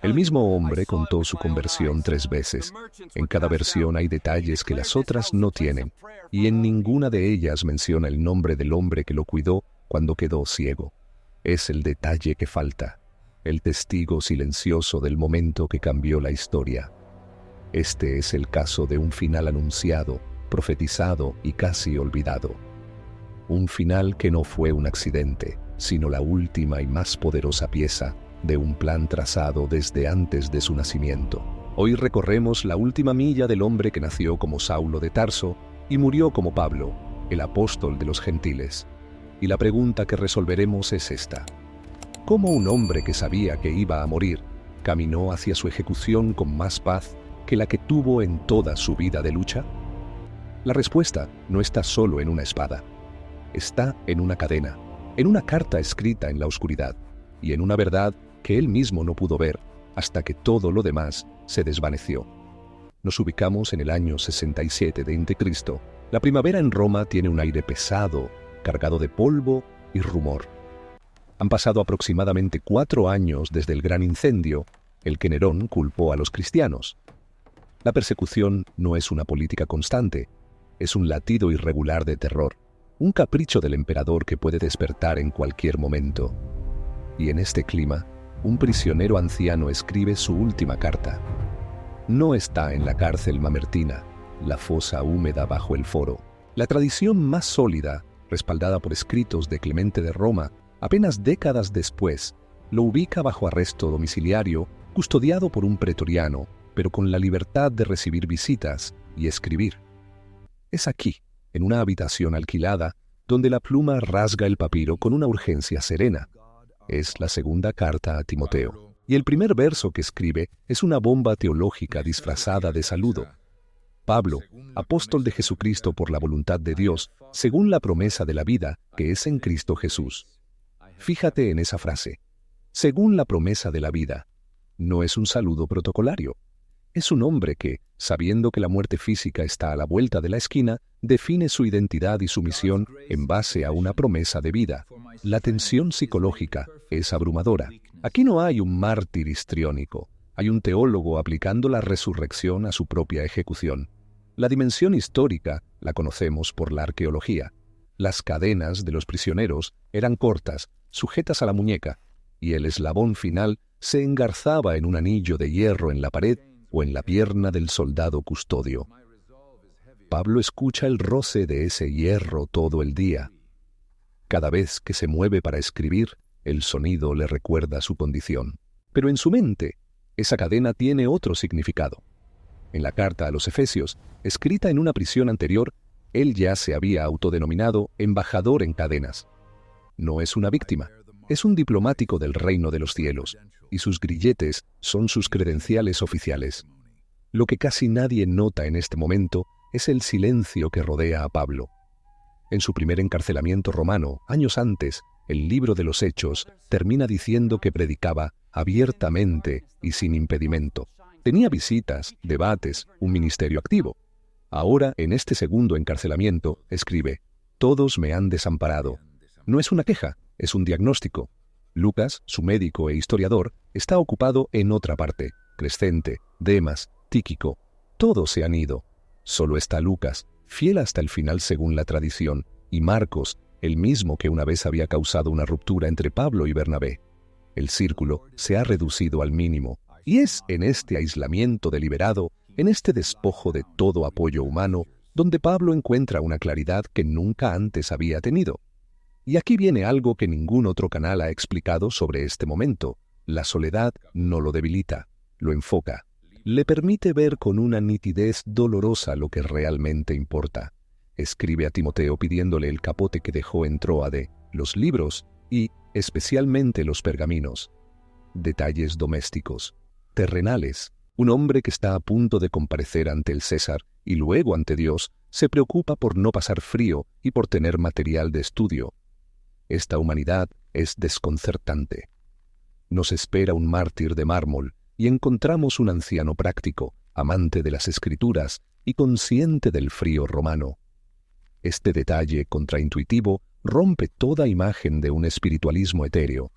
El mismo hombre contó su conversión 3 veces. En cada versión hay detalles que las otras no tienen, y en ninguna de ellas menciona el nombre del hombre que lo cuidó cuando quedó ciego. Es el detalle que falta, el testigo silencioso del momento que cambió la historia. Este es el caso de un final anunciado, profetizado y casi olvidado. Un final que no fue un accidente, sino la última y más poderosa pieza de un plan trazado desde antes de su nacimiento. Hoy recorremos la última milla del hombre que nació como Saulo de Tarso y murió como Pablo, el apóstol de los gentiles. Y la pregunta que resolveremos es esta: ¿cómo un hombre que sabía que iba a morir caminó hacia su ejecución con más paz que la que tuvo en toda su vida de lucha? La respuesta no está solo en una espada. Está en una cadena, en una carta escrita en la oscuridad y en una verdad que él mismo no pudo ver hasta que todo lo demás se desvaneció. Nos ubicamos en el año 67 d.C. La primavera en Roma tiene un aire pesado, cargado de polvo y rumor. Han pasado aproximadamente 4 años desde el gran incendio, el que Nerón culpó a los cristianos. La persecución no es una política constante, es un latido irregular de terror, un capricho del emperador que puede despertar en cualquier momento. Y en este clima, un prisionero anciano escribe su última carta. No está en la cárcel mamertina, la fosa húmeda bajo el foro. La tradición más sólida, respaldada por escritos de Clemente de Roma, apenas décadas después, lo ubica bajo arresto domiciliario, custodiado por un pretoriano, pero con la libertad de recibir visitas y escribir. Es aquí, en una habitación alquilada, donde la pluma rasga el papiro con una urgencia serena. Es la segunda carta a Timoteo, y el primer verso que escribe es una bomba teológica disfrazada de saludo. Pablo, apóstol de Jesucristo por la voluntad de Dios, según la promesa de la vida que es en Cristo Jesús. Fíjate en esa frase, según la promesa de la vida. No es un saludo protocolario. Es un hombre que, sabiendo que la muerte física está a la vuelta de la esquina, define su identidad y su misión en base a una promesa de vida. La tensión psicológica es abrumadora. Aquí no hay un mártir histriónico, hay un teólogo aplicando la resurrección a su propia ejecución. La dimensión histórica la conocemos por la arqueología. Las cadenas de los prisioneros eran cortas, sujetas a la muñeca, y el eslabón final se engarzaba en un anillo de hierro en la pared o en la pierna del soldado custodio. Pablo escucha el roce de ese hierro todo el día. Cada vez que se mueve para escribir, el sonido le recuerda su condición. Pero en su mente, esa cadena tiene otro significado. En la carta a los Efesios, escrita en una prisión anterior, él ya se había autodenominado embajador en cadenas. No es una víctima, es un diplomático del reino de los cielos, y sus grilletes son sus credenciales oficiales. Lo que casi nadie nota en este momento es el silencio que rodea a Pablo. En su primer encarcelamiento romano, años antes, el libro de los Hechos termina diciendo que predicaba abiertamente y sin impedimento. Tenía visitas, debates, un ministerio activo. Ahora, en este segundo encarcelamiento, escribe: «Todos me han desamparado». No es una queja, es un diagnóstico. Lucas, su médico e historiador, está ocupado en otra parte. Crescente, Demas, Tíquico, todos se han ido. Solo está Lucas, fiel hasta el final según la tradición, y Marcos, el mismo que una vez había causado una ruptura entre Pablo y Bernabé. El círculo se ha reducido al mínimo, y es en este aislamiento deliberado, en este despojo de todo apoyo humano, donde Pablo encuentra una claridad que nunca antes había tenido. Y aquí viene algo que ningún otro canal ha explicado sobre este momento. La soledad no lo debilita, lo enfoca. Le permite ver con una nitidez dolorosa lo que realmente importa. Escribe a Timoteo pidiéndole el capote que dejó en Tróade, los libros y, especialmente, los pergaminos. Detalles domésticos, terrenales. Un hombre que está a punto de comparecer ante el César y luego ante Dios se preocupa por no pasar frío y por tener material de estudio. Esta humanidad es desconcertante. Nos espera un mártir de mármol y encontramos un anciano práctico, amante de las Escrituras y consciente del frío romano. Este detalle contraintuitivo rompe toda imagen de un espiritualismo etéreo.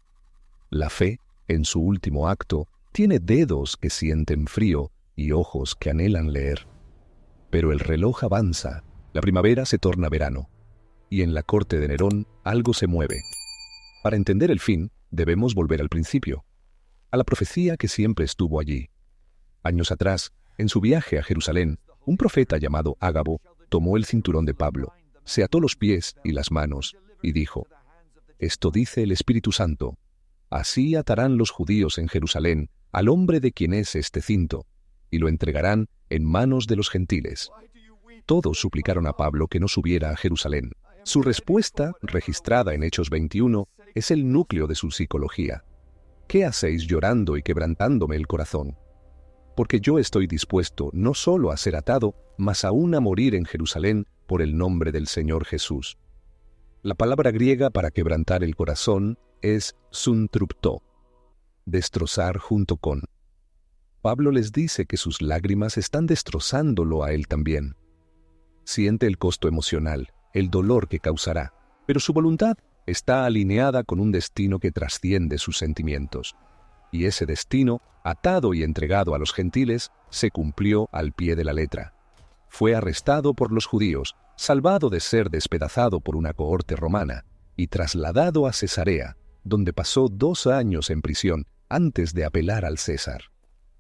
La fe, en su último acto, Tiene dedos que sienten frío y ojos que anhelan leer. Pero el reloj avanza, la primavera se torna verano, y en la corte de Nerón algo se mueve. Para entender el fin, debemos volver al principio, a la profecía que siempre estuvo allí. Años atrás, en su viaje a Jerusalén, un profeta llamado Ágabo tomó el cinturón de Pablo, se ató los pies y las manos, y dijo: «Esto dice el Espíritu Santo, así atarán los judíos en Jerusalén al hombre de quien es este cinto, y lo entregarán en manos de los gentiles». Todos suplicaron a Pablo que no subiera a Jerusalén. Su respuesta, registrada en Hechos 21, es el núcleo de su psicología. ¿Qué hacéis llorando y quebrantándome el corazón? Porque yo estoy dispuesto no solo a ser atado, mas aún a morir en Jerusalén por el nombre del Señor Jesús. La palabra griega para quebrantar el corazón es suntruptó, destrozar junto con. Pablo les dice que sus lágrimas están destrozándolo a él también. Siente el costo emocional, el dolor que causará, pero su voluntad está alineada con un destino que trasciende sus sentimientos. Y ese destino, atado y entregado a los gentiles, se cumplió al pie de la letra. Fue arrestado por los judíos, salvado de ser despedazado por una cohorte romana, y trasladado a Cesarea, donde pasó 2 años en prisión antes de apelar al César.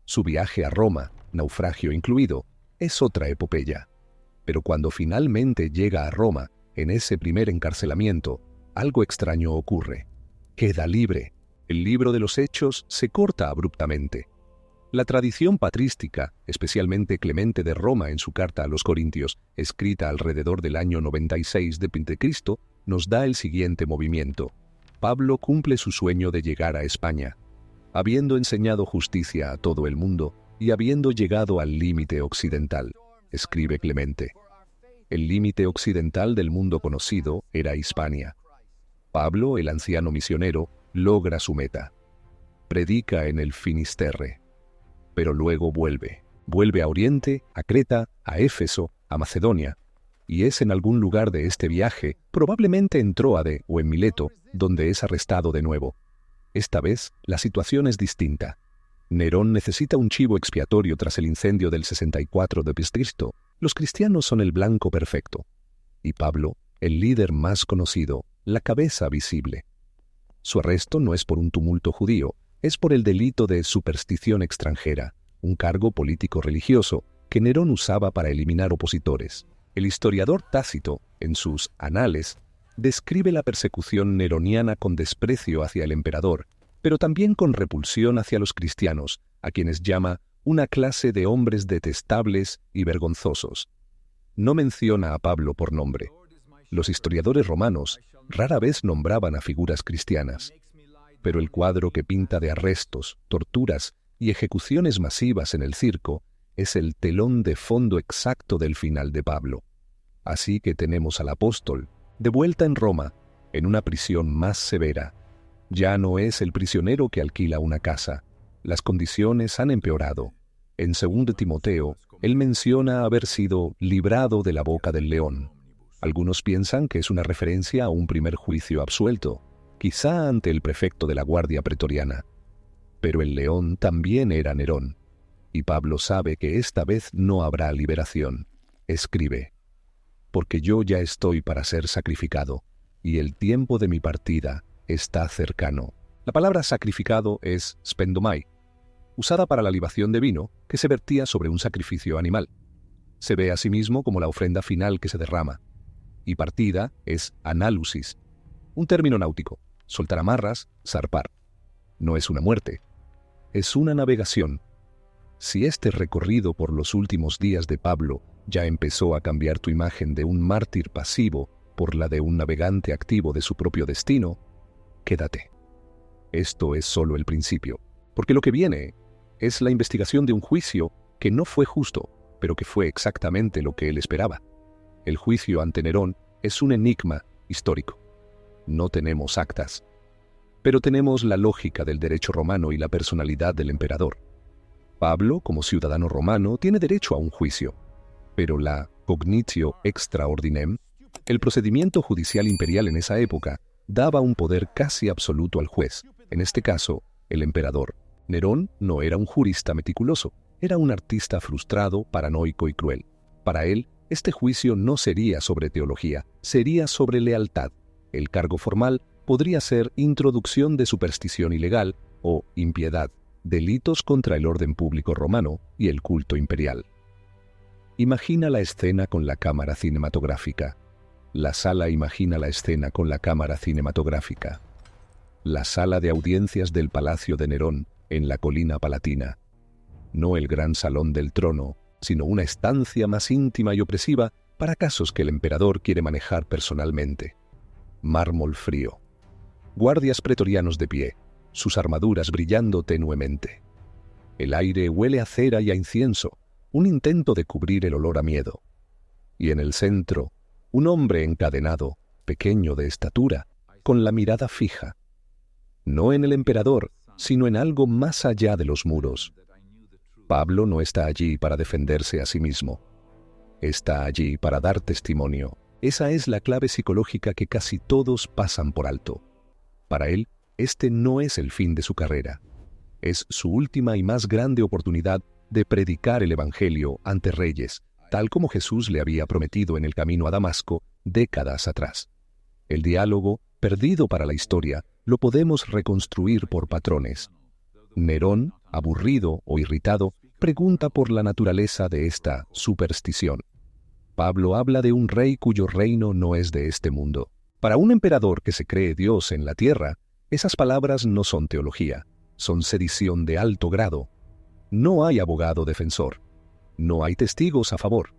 Su viaje a Roma, naufragio incluido, es otra epopeya. Pero cuando finalmente llega a Roma, en ese primer encarcelamiento, algo extraño ocurre. Queda libre. El libro de los Hechos se corta abruptamente. La tradición patrística, especialmente Clemente de Roma en su carta a los Corintios, escrita alrededor del año 96 de Pentecristo, nos da el siguiente movimiento. Pablo cumple su sueño de llegar a España. Habiendo enseñado justicia a todo el mundo y habiendo llegado al límite occidental, escribe Clemente. El límite occidental del mundo conocido era Hispania. Pablo, el anciano misionero, logra su meta. Predica en el Finisterre. Pero luego vuelve a Oriente, a Creta, a Éfeso, a Macedonia, y es en algún lugar de este viaje, probablemente en Tróade o en Mileto, donde es arrestado de nuevo. Esta vez, la situación es distinta. Nerón necesita un chivo expiatorio tras el incendio del 64 de Cristo. Los cristianos son el blanco perfecto. Y Pablo, el líder más conocido, la cabeza visible. Su arresto no es por un tumulto judío, es por el delito de superstición extranjera, un cargo político-religioso que Nerón usaba para eliminar opositores. El historiador Tácito, en sus Anales, describe la persecución neroniana con desprecio hacia el emperador, pero también con repulsión hacia los cristianos, a quienes llama una clase de hombres detestables y vergonzosos. No menciona a Pablo por nombre. Los historiadores romanos rara vez nombraban a figuras cristianas, pero el cuadro que pinta de arrestos, torturas y ejecuciones masivas en el circo es el telón de fondo exacto del final de Pablo. Así que tenemos al apóstol, de vuelta en Roma, en una prisión más severa. Ya no es el prisionero que alquila una casa. Las condiciones han empeorado. En 2 Timoteo, él menciona haber sido librado de la boca del león. Algunos piensan que es una referencia a un primer juicio absuelto, quizá ante el prefecto de la guardia pretoriana. Pero el león también era Nerón, y Pablo sabe que esta vez no habrá liberación. Escribe: «Porque yo ya estoy para ser sacrificado, y el tiempo de mi partida está cercano». La palabra sacrificado es spendomai, usada para la libación de vino que se vertía sobre un sacrificio animal. Se ve a sí mismo como la ofrenda final que se derrama. Y partida es análusis, un término náutico, soltar amarras, zarpar. No es una muerte, es una navegación. Si este recorrido por los últimos días de Pablo ya empezó a cambiar tu imagen de un mártir pasivo por la de un navegante activo de su propio destino, quédate. Esto es solo el principio, porque lo que viene es la investigación de un juicio que no fue justo, pero que fue exactamente lo que él esperaba. El juicio ante Nerón es un enigma histórico. No tenemos actas, pero tenemos la lógica del derecho romano y la personalidad del emperador. Pablo, como ciudadano romano, tiene derecho a un juicio, pero la cognitio extra ordinem, el procedimiento judicial imperial en esa época, daba un poder casi absoluto al juez, en este caso, el emperador. Nerón no era un jurista meticuloso, era un artista frustrado, paranoico y cruel. Para él, este juicio no sería sobre teología, sería sobre lealtad. El cargo formal podría ser introducción de superstición ilegal o impiedad, delitos contra el orden público romano y el culto imperial. Imagina la escena con la cámara cinematográfica. La sala imagina la escena con la cámara cinematográfica. La sala de audiencias del Palacio de Nerón, en la colina palatina. No el gran salón del trono, sino una estancia más íntima y opresiva para casos que el emperador quiere manejar personalmente. Mármol frío. Guardias pretorianos de pie, sus armaduras brillando tenuemente. El aire huele a cera y a incienso, un intento de cubrir el olor a miedo. Y en el centro, un hombre encadenado, pequeño de estatura, con la mirada fija. No en el emperador, sino en algo más allá de los muros. Pablo no está allí para defenderse a sí mismo. Está allí para dar testimonio. Esa es la clave psicológica que casi todos pasan por alto. Para él, este no es el fin de su carrera. Es su última y más grande oportunidad de predicar el Evangelio ante reyes, tal como Jesús le había prometido en el camino a Damasco décadas atrás. El diálogo, perdido para la historia, lo podemos reconstruir por patrones. Nerón, aburrido o irritado, pregunta por la naturaleza de esta superstición. Pablo habla de un rey cuyo reino no es de este mundo. Para un emperador que se cree Dios en la tierra, esas palabras no son teología, son sedición de alto grado. No hay abogado defensor, no hay testigos a favor.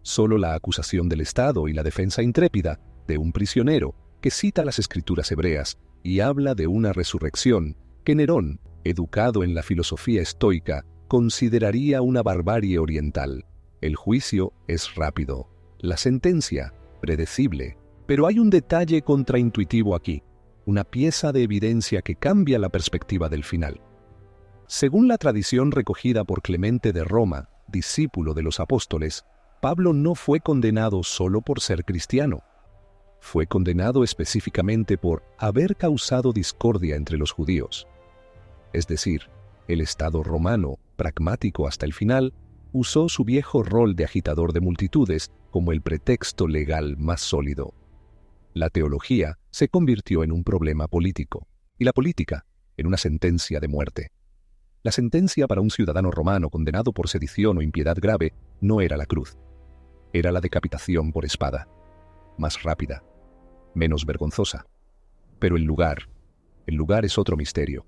Solo la acusación del Estado y la defensa intrépida de un prisionero que cita las escrituras hebreas y habla de una resurrección que Nerón, educado en la filosofía estoica, consideraría una barbarie oriental. El juicio es rápido, la sentencia predecible, pero hay un detalle contraintuitivo aquí, una pieza de evidencia que cambia la perspectiva del final. Según la tradición recogida por Clemente de Roma, discípulo de los apóstoles, Pablo no fue condenado solo por ser cristiano. Fue condenado específicamente por haber causado discordia entre los judíos. Es decir, el Estado romano, pragmático hasta el final, usó su viejo rol de agitador de multitudes como el pretexto legal más sólido. La teología se convirtió en un problema político, y la política en una sentencia de muerte. La sentencia para un ciudadano romano condenado por sedición o impiedad grave no era la cruz. Era la decapitación por espada, más rápida, menos vergonzosa. Pero el lugar es otro misterio.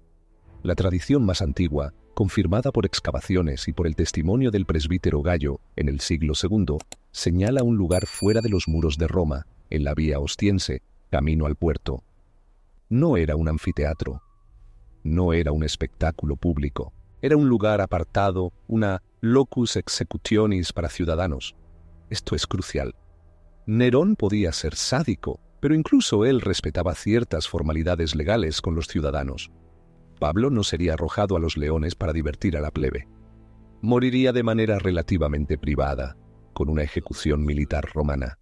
La tradición más antigua, confirmada por excavaciones y por el testimonio del presbítero Gallo en el siglo II, señala un lugar fuera de los muros de Roma, en la vía Ostiense, camino al puerto. No era un anfiteatro, no era un espectáculo público, era un lugar apartado, una locus executionis para ciudadanos. Esto es crucial. Nerón podía ser sádico, pero incluso él respetaba ciertas formalidades legales con los ciudadanos. Pablo no sería arrojado a los leones para divertir a la plebe. Moriría de manera relativamente privada, con una ejecución militar romana.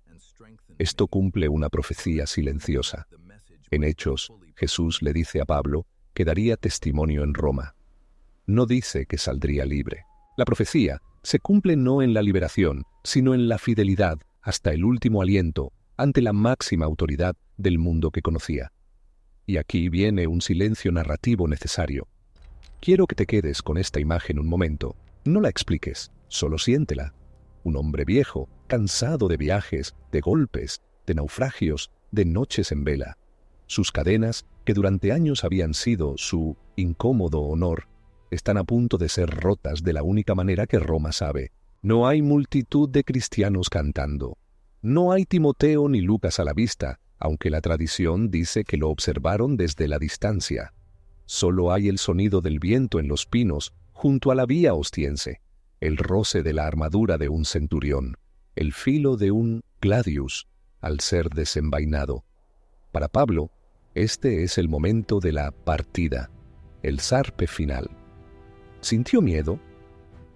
Esto cumple una profecía silenciosa. En Hechos, Jesús le dice a Pablo que daría testimonio en Roma. No dice que saldría libre. La profecía se cumple no en la liberación, sino en la fidelidad hasta el último aliento ante la máxima autoridad del mundo que conocía. Y aquí viene un silencio narrativo necesario. Quiero que te quedes con esta imagen un momento. No la expliques, solo siéntela. Un hombre viejo, cansado de viajes, de golpes, de naufragios, de noches en vela. Sus cadenas, que durante años habían sido su incómodo honor, están a punto de ser rotas de la única manera que Roma sabe. No hay multitud de cristianos cantando. No hay Timoteo ni Lucas a la vista, aunque la tradición dice que lo observaron desde la distancia. Solo hay el sonido del viento en los pinos junto a la vía Ostiense, el roce de la armadura de un centurión, el filo de un gladius al ser desenvainado. Para Pablo, este es el momento de la partida, el zarpe final. ¿Sintió miedo?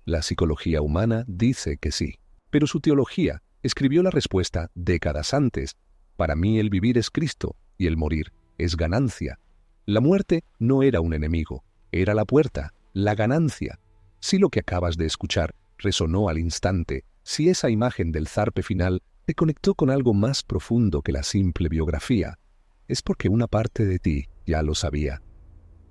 La psicología humana dice que sí, pero su teología escribió la respuesta décadas antes. Para mí el vivir es Cristo y el morir es ganancia. La muerte no era un enemigo, Era la puerta, la ganancia. Si lo que acabas de escuchar resonó al instante, si esa imagen del zarpe final te conectó con algo más profundo que la simple biografía, es porque una parte de ti ya lo sabía.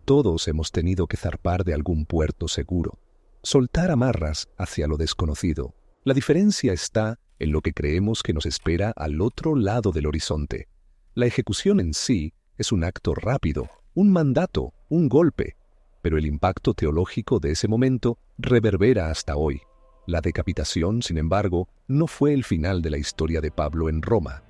Todos hemos tenido que zarpar de algún puerto seguro, soltar amarras hacia lo desconocido. La diferencia está en lo que creemos que nos espera al otro lado del horizonte. La ejecución en sí es un acto rápido, un mandato, un golpe, pero el impacto teológico de ese momento reverbera hasta hoy. La decapitación, sin embargo, no fue el final de la historia de Pablo en Roma.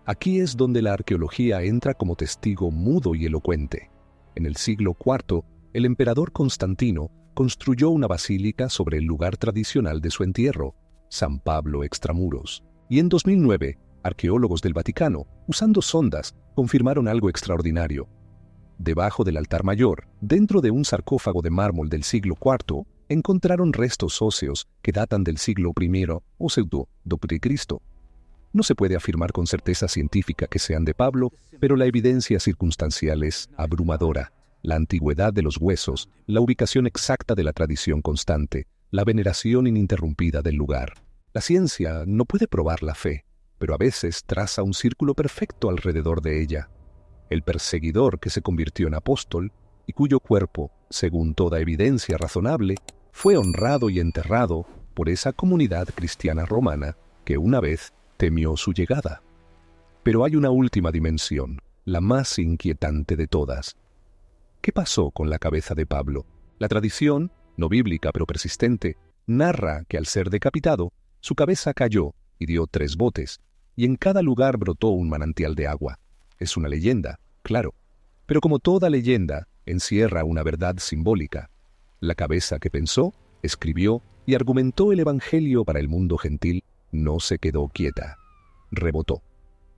Aquí es donde la arqueología entra como testigo mudo y elocuente. En el siglo IV, el emperador Constantino construyó una basílica sobre el lugar tradicional de su entierro, San Pablo Extramuros. Y en 2009, arqueólogos del Vaticano, usando sondas, confirmaron algo extraordinario. Debajo del altar mayor, dentro de un sarcófago de mármol del siglo IV, encontraron restos óseos que datan del siglo I o pseudo de Cristo. No se puede afirmar con certeza científica que sean de Pablo, pero la evidencia circunstancial es abrumadora. La antigüedad de los huesos, la ubicación exacta de la tradición constante, la veneración ininterrumpida del lugar. La ciencia no puede probar la fe, pero a veces traza un círculo perfecto alrededor de ella. El perseguidor que se convirtió en apóstol y cuyo cuerpo, según toda evidencia razonable, fue honrado y enterrado por esa comunidad cristiana romana que una vez temió su llegada. Pero hay una última dimensión, la más inquietante de todas. ¿Qué pasó con la cabeza de Pablo? La tradición, no bíblica pero persistente, narra que al ser decapitado, su cabeza cayó y dio 3 botes, y en cada lugar brotó un manantial de agua. Es una leyenda, claro, pero como toda leyenda, encierra una verdad simbólica. La cabeza que pensó, escribió y argumentó el Evangelio para el mundo gentil no se quedó quieta. Rebotó.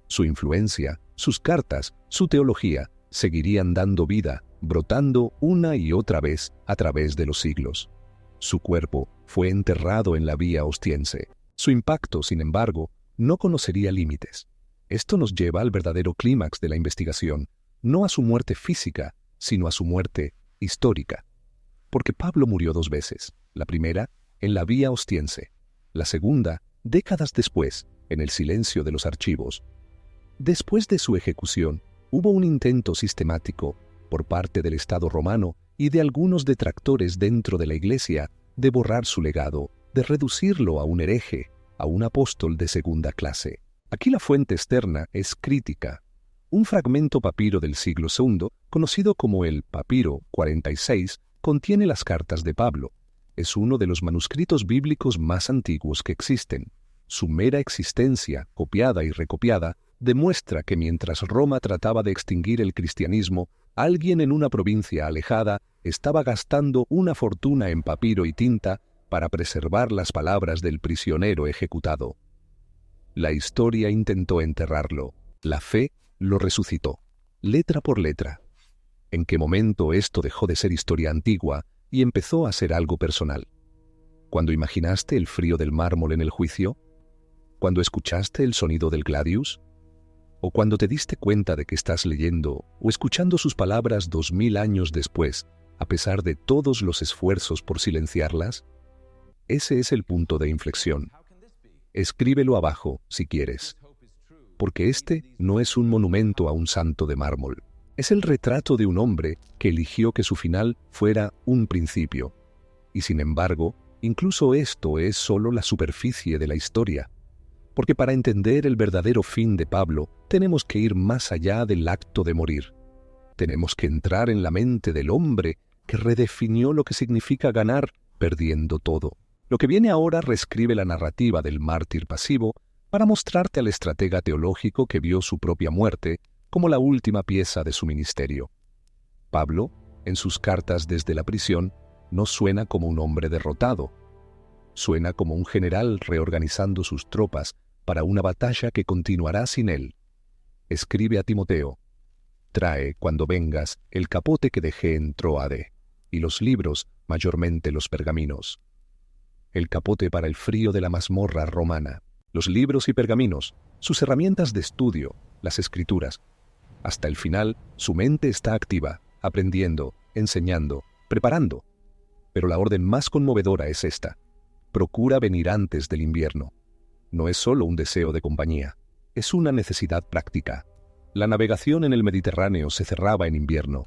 Su influencia, sus cartas, su teología seguirían dando vida, brotando una y otra vez a través de los siglos. Su cuerpo fue enterrado en la Vía Ostiense. Su impacto, sin embargo, no conocería límites. Esto nos lleva al verdadero clímax de la investigación, no a su muerte física, sino a su muerte histórica. Porque Pablo murió 2 veces, la primera en la Vía Ostiense, la segunda décadas después, en el silencio de los archivos. Después de su ejecución, hubo un intento sistemático, por parte del Estado romano y de algunos detractores dentro de la Iglesia, de borrar su legado, de reducirlo a un hereje, a un apóstol de segunda clase. Aquí la fuente externa es crítica. Un fragmento papiro del siglo II, conocido como el Papiro 46, contiene las cartas de Pablo. Es uno de los manuscritos bíblicos más antiguos que existen. Su mera existencia, copiada y recopiada, demuestra que mientras Roma trataba de extinguir el cristianismo, alguien en una provincia alejada estaba gastando una fortuna en papiro y tinta para preservar las palabras del prisionero ejecutado. La historia intentó enterrarlo. La fe lo resucitó, letra por letra. ¿En qué momento esto dejó de ser historia antigua y empezó a ser algo personal? ¿Cuando imaginaste el frío del mármol en el juicio? ¿Cuando escuchaste el sonido del gladius? ¿O cuando te diste cuenta de que estás leyendo o escuchando sus palabras 2000 años después, a pesar de todos los esfuerzos por silenciarlas? Ese es el punto de inflexión. Escríbelo abajo, si quieres. Porque este no es un monumento a un santo de mármol. Es el retrato de un hombre que eligió que su final fuera un principio. Y sin embargo, incluso esto es solo la superficie de la historia. Porque para entender el verdadero fin de Pablo, tenemos que ir más allá del acto de morir. Tenemos que entrar en la mente del hombre que redefinió lo que significa ganar perdiendo todo. Lo que viene ahora reescribe la narrativa del mártir pasivo para mostrarte al estratega teológico que vio su propia muerte como la última pieza de su ministerio. Pablo, en sus cartas desde la prisión, no suena como un hombre derrotado. Suena como un general reorganizando sus tropas para una batalla que continuará sin él. Escribe a Timoteo: trae, cuando vengas, el capote que dejé en Tróade, y los libros, mayormente los pergaminos. El capote para el frío de la mazmorra romana, los libros y pergaminos, sus herramientas de estudio, las escrituras. Hasta el final, su mente está activa, aprendiendo, enseñando, preparando. Pero la orden más conmovedora es esta: procura venir antes del invierno. No es solo un deseo de compañía, es una necesidad práctica. La navegación en el Mediterráneo se cerraba en invierno.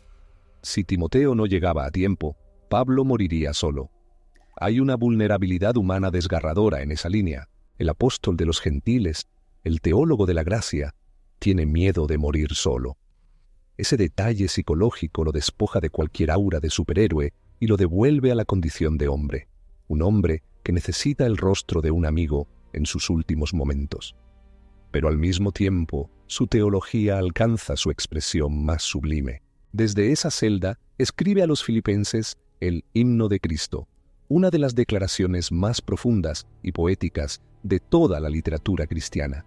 Si Timoteo no llegaba a tiempo, Pablo moriría solo. Hay una vulnerabilidad humana desgarradora en esa línea. El apóstol de los gentiles, el teólogo de la gracia, tiene miedo de morir solo. Ese detalle psicológico lo despoja de cualquier aura de superhéroe y lo devuelve a la condición de hombre. Un hombre que necesita el rostro de un amigo en sus últimos momentos. Pero al mismo tiempo, su teología alcanza su expresión más sublime. Desde esa celda, escribe a los filipenses el Himno de Cristo, una de las declaraciones más profundas y poéticas de toda la literatura cristiana.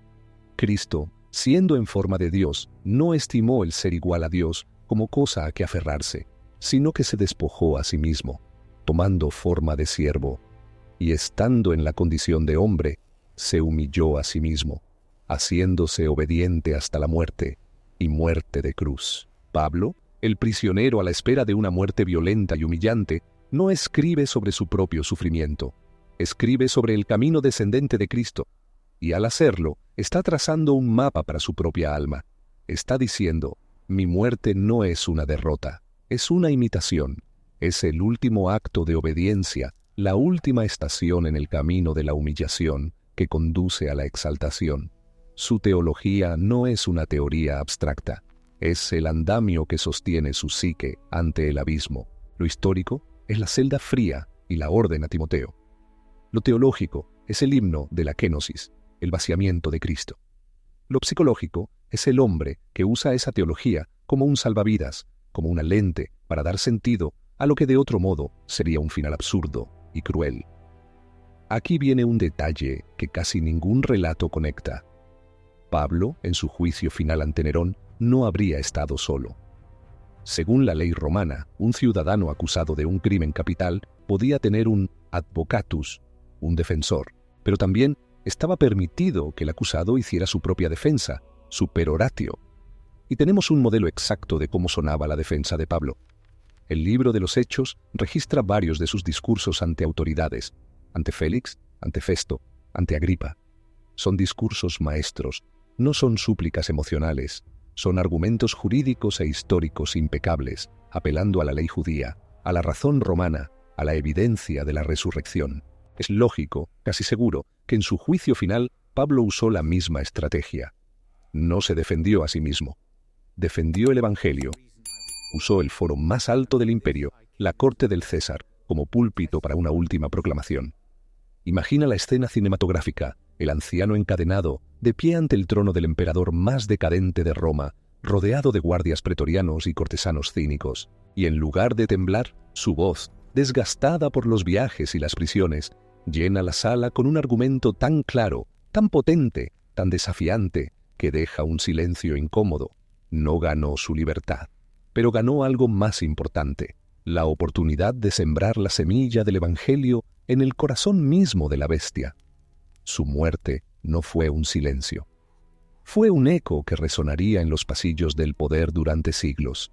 Cristo, siendo en forma de Dios, no estimó el ser igual a Dios como cosa a que aferrarse, sino que se despojó a sí mismo, tomando forma de siervo, y estando en la condición de hombre, se humilló a sí mismo, haciéndose obediente hasta la muerte, y muerte de cruz. Pablo, el prisionero a la espera de una muerte violenta y humillante, no escribe sobre su propio sufrimiento, escribe sobre el camino descendente de Cristo, y al hacerlo, está trazando un mapa para su propia alma. Está diciendo: mi muerte no es una derrota, es una imitación, es el último acto de obediencia, la última estación en el camino de la humillación que conduce a la exaltación. Su teología no es una teoría abstracta, es el andamio que sostiene su psique ante el abismo. Lo histórico es la celda fría y la orden a Timoteo. Lo teológico es el himno de la kénosis, el vaciamiento de Cristo. Lo psicológico es el hombre que usa esa teología como un salvavidas, como una lente para dar sentido a lo que de otro modo sería un final absurdo y cruel. Aquí viene un detalle que casi ningún relato conecta. Pablo, en su juicio final ante Nerón, no habría estado solo. Según la ley romana, un ciudadano acusado de un crimen capital podía tener un advocatus, un defensor, pero también estaba permitido que el acusado hiciera su propia defensa, su peroratio. Y tenemos un modelo exacto de cómo sonaba la defensa de Pablo. El libro de los Hechos registra varios de sus discursos ante autoridades, ante Félix, ante Festo, ante Agripa. Son discursos maestros, no son súplicas emocionales, son argumentos jurídicos e históricos impecables, apelando a la ley judía, a la razón romana, a la evidencia de la resurrección. Es lógico, casi seguro, que en su juicio final Pablo usó la misma estrategia. No se defendió a sí mismo. Defendió el Evangelio. Usó el foro más alto del imperio, la corte del César, como púlpito para una última proclamación. Imagina la escena cinematográfica, el anciano encadenado, de pie ante el trono del emperador más decadente de Roma, rodeado de guardias pretorianos y cortesanos cínicos, y en lugar de temblar, su voz, desgastada por los viajes y las prisiones, llena la sala con un argumento tan claro, tan potente, tan desafiante, que deja un silencio incómodo. No ganó su libertad, pero ganó algo más importante, la oportunidad de sembrar la semilla del Evangelio en el corazón mismo de la bestia. Su muerte no fue un silencio. Fue un eco que resonaría en los pasillos del poder durante siglos.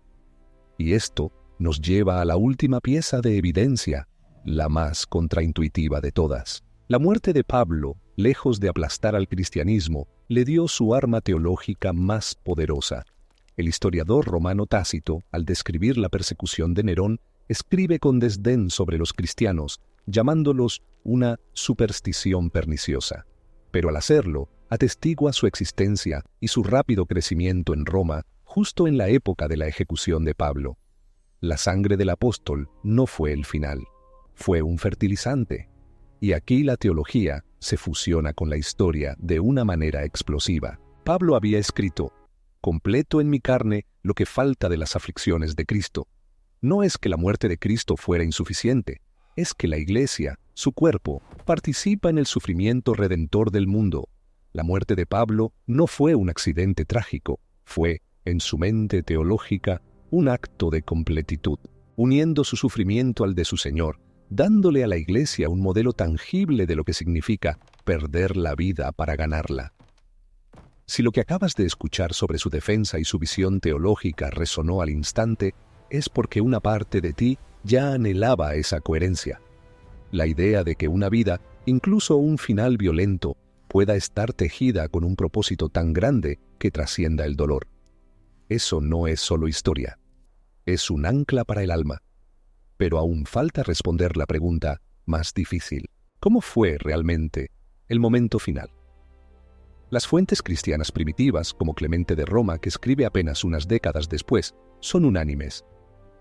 Y esto nos lleva a la última pieza de evidencia, la más contraintuitiva de todas. La muerte de Pablo, lejos de aplastar al cristianismo, le dio su arma teológica más poderosa. El historiador romano Tácito, al describir la persecución de Nerón, escribe con desdén sobre los cristianos, llamándolos una superstición perniciosa. Pero al hacerlo, atestigua su existencia y su rápido crecimiento en Roma, justo en la época de la ejecución de Pablo. La sangre del apóstol no fue el final, fue un fertilizante. Y aquí la teología se fusiona con la historia de una manera explosiva. Pablo había escrito: completo en mi carne lo que falta de las aflicciones de Cristo. No es que la muerte de Cristo fuera insuficiente, es que la Iglesia, su cuerpo, participa en el sufrimiento redentor del mundo. La muerte de Pablo no fue un accidente trágico, fue, en su mente teológica, un acto de completitud, uniendo su sufrimiento al de su Señor, dándole a la Iglesia un modelo tangible de lo que significa perder la vida para ganarla. Si lo que acabas de escuchar sobre su defensa y su visión teológica resonó al instante, es porque una parte de ti ya anhelaba esa coherencia. La idea de que una vida, incluso un final violento, pueda estar tejida con un propósito tan grande que trascienda el dolor. Eso no es solo historia, es un ancla para el alma. Pero aún falta responder la pregunta más difícil: ¿cómo fue realmente el momento final? Las fuentes cristianas primitivas, como Clemente de Roma, que escribe apenas unas décadas después, son unánimes.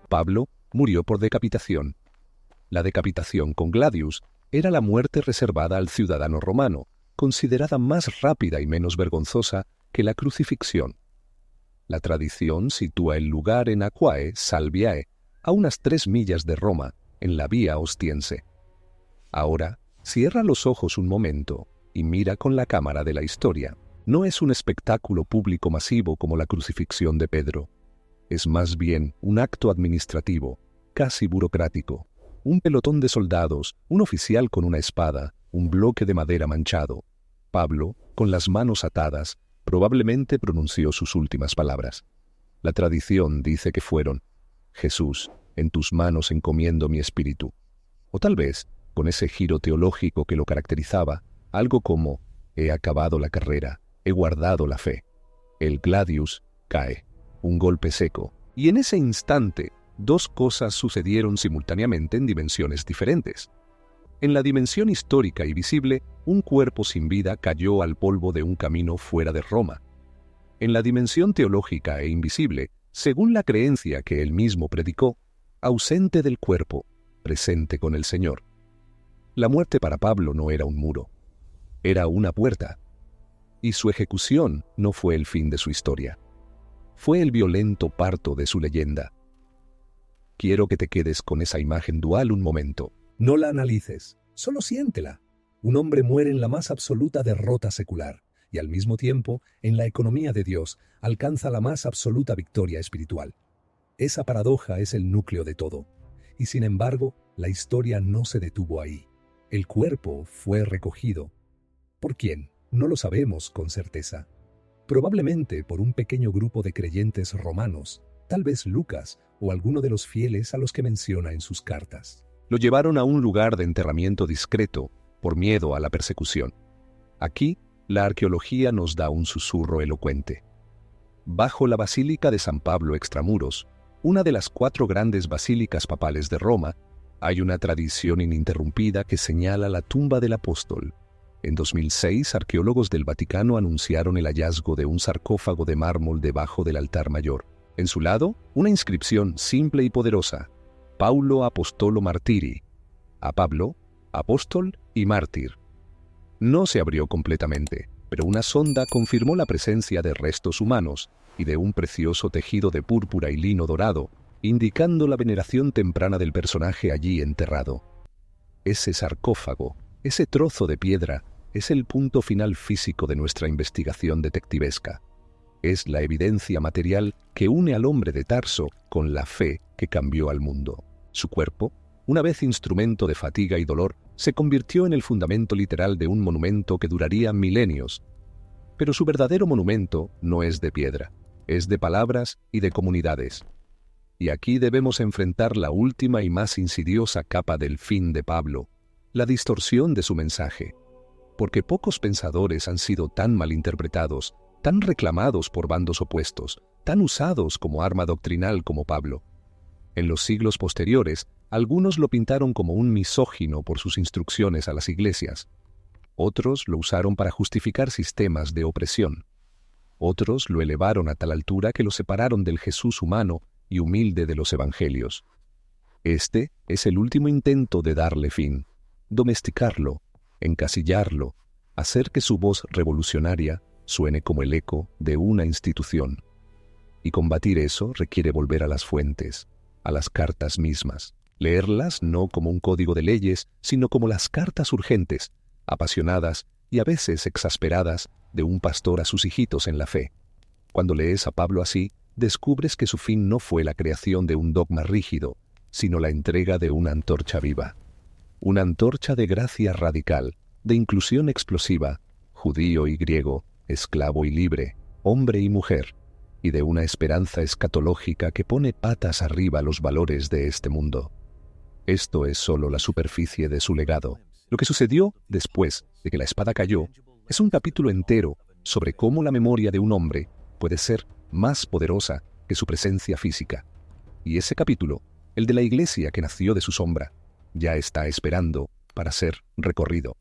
Pablo murió por decapitación. La decapitación con gladius era la muerte reservada al ciudadano romano, considerada más rápida y menos vergonzosa que la crucifixión. La tradición sitúa el lugar en Aquae Salviae, a unas 3 millas de Roma, en la Vía Ostiense. Ahora, cierra los ojos un momento y mira con la cámara de la historia. No es un espectáculo público masivo como la crucifixión de Pedro. Es más bien un acto administrativo, casi burocrático. Un pelotón de soldados, un oficial con una espada, un bloque de madera manchado. Pablo, con las manos atadas, probablemente pronunció sus últimas palabras. La tradición dice que fueron: Jesús, en tus manos encomiendo mi espíritu. O tal vez, con ese giro teológico que lo caracterizaba, algo como: he acabado la carrera, he guardado la fe. El gladius cae, un golpe seco, y en ese instante, 2 cosas sucedieron simultáneamente en dimensiones diferentes. En la dimensión histórica y visible, un cuerpo sin vida cayó al polvo de un camino fuera de Roma. En la dimensión teológica e invisible, según la creencia que él mismo predicó, ausente del cuerpo, presente con el Señor. La muerte para Pablo no era un muro, era una puerta. Y su ejecución no fue el fin de su historia. Fue el violento parto de su leyenda. Quiero que te quedes con esa imagen dual un momento. No la analices, solo siéntela. Un hombre muere en la más absoluta derrota secular y al mismo tiempo, en la economía de Dios, alcanza la más absoluta victoria espiritual. Esa paradoja es el núcleo de todo. Y sin embargo, la historia no se detuvo ahí. El cuerpo fue recogido. ¿Por quién? No lo sabemos con certeza. Probablemente por un pequeño grupo de creyentes romanos, tal vez Lucas o alguno de los fieles a los que menciona en sus cartas. Lo llevaron a un lugar de enterramiento discreto por miedo a la persecución. Aquí, la arqueología nos da un susurro elocuente. Bajo la Basílica de San Pablo Extramuros, una de las 4 grandes basílicas papales de Roma, hay una tradición ininterrumpida que señala la tumba del apóstol. En 2006, arqueólogos del Vaticano anunciaron el hallazgo de un sarcófago de mármol debajo del altar mayor. En su lado, una inscripción simple y poderosa: Paulo Apostolo Martiri. A Pablo, apóstol y mártir. No se abrió completamente, pero una sonda confirmó la presencia de restos humanos y de un precioso tejido de púrpura y lino dorado, indicando la veneración temprana del personaje allí enterrado. Ese sarcófago, ese trozo de piedra, es el punto final físico de nuestra investigación detectivesca. Es la evidencia material que une al hombre de Tarso con la fe que cambió al mundo. Su cuerpo, una vez instrumento de fatiga y dolor, se convirtió en el fundamento literal de un monumento que duraría milenios. Pero su verdadero monumento no es de piedra, es de palabras y de comunidades. Y aquí debemos enfrentar la última y más insidiosa capa del fin de Pablo, la distorsión de su mensaje. Porque pocos pensadores han sido tan malinterpretados, tan reclamados por bandos opuestos, tan usados como arma doctrinal como Pablo. En los siglos posteriores, algunos lo pintaron como un misógino por sus instrucciones a las iglesias. Otros lo usaron para justificar sistemas de opresión. Otros lo elevaron a tal altura que lo separaron del Jesús humano y humilde de los evangelios. Este es el último intento de darle fin, domesticarlo, encasillarlo, hacer que su voz revolucionaria suene como el eco de una institución. Y combatir eso requiere volver a las fuentes, a las cartas mismas. Leerlas no como un código de leyes, sino como las cartas urgentes, apasionadas y a veces exasperadas de un pastor a sus hijitos en la fe. Cuando lees a Pablo así, descubres que su fin no fue la creación de un dogma rígido, sino la entrega de una antorcha viva. Una antorcha de gracia radical, de inclusión explosiva, judío y griego, esclavo y libre, hombre y mujer, y de una esperanza escatológica que pone patas arriba los valores de este mundo. Esto es solo la superficie de su legado. Lo que sucedió después de que la espada cayó es un capítulo entero sobre cómo la memoria de un hombre puede ser más poderosa que su presencia física. Y ese capítulo, el de la iglesia que nació de su sombra, ya está esperando para ser recorrido.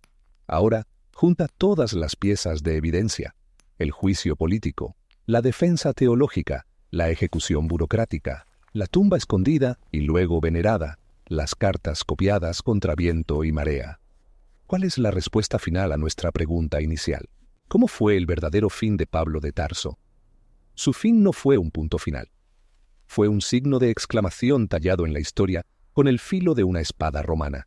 Ahora, junta todas las piezas de evidencia: el juicio político, la defensa teológica, la ejecución burocrática, la tumba escondida y luego venerada, las cartas copiadas contra viento y marea. ¿Cuál es la respuesta final a nuestra pregunta inicial? ¿Cómo fue el verdadero fin de Pablo de Tarso? Su fin no fue un punto final. Fue un signo de exclamación tallado en la historia con el filo de una espada romana.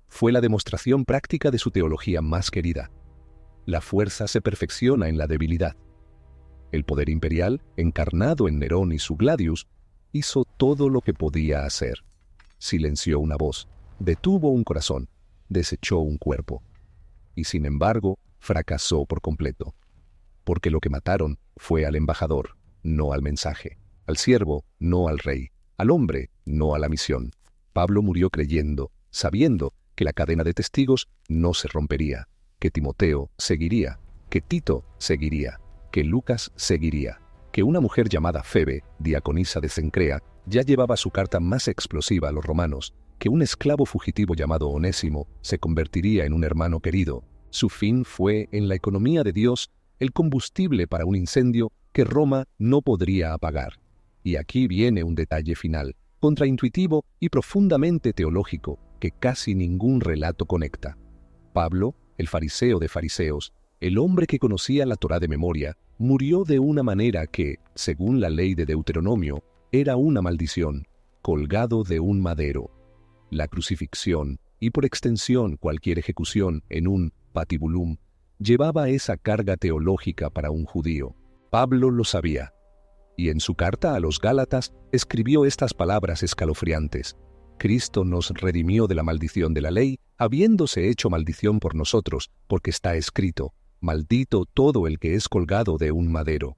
Fue la demostración práctica de su teología más querida. La fuerza se perfecciona en la debilidad. El poder imperial, encarnado en Nerón y su Gladius, hizo todo lo que podía hacer. Silenció una voz, detuvo un corazón, desechó un cuerpo. Y sin embargo, fracasó por completo. Porque lo que mataron fue al embajador, no al mensaje; al siervo, no al rey; al hombre, no a la misión. Pablo murió creyendo, sabiendo que la cadena de testigos no se rompería, que Timoteo seguiría, que Tito seguiría, que Lucas seguiría, que una mujer llamada Febe, diaconisa de Cencrea, ya llevaba su carta más explosiva a los romanos, que un esclavo fugitivo llamado Onésimo se convertiría en un hermano querido. Su fin fue, en la economía de Dios, el combustible para un incendio que Roma no podría apagar. Y aquí viene un detalle final, contraintuitivo y profundamente teológico, que casi ningún relato conecta. Pablo, el fariseo de fariseos, el hombre que conocía la Torá de memoria, murió de una manera que, según la ley de Deuteronomio, era una maldición, colgado de un madero. La crucifixión, y por extensión cualquier ejecución en un patibulum, llevaba esa carga teológica para un judío. Pablo lo sabía, y en su carta a los Gálatas escribió estas palabras escalofriantes: Cristo nos redimió de la maldición de la ley, habiéndose hecho maldición por nosotros, porque está escrito: maldito todo el que es colgado de un madero.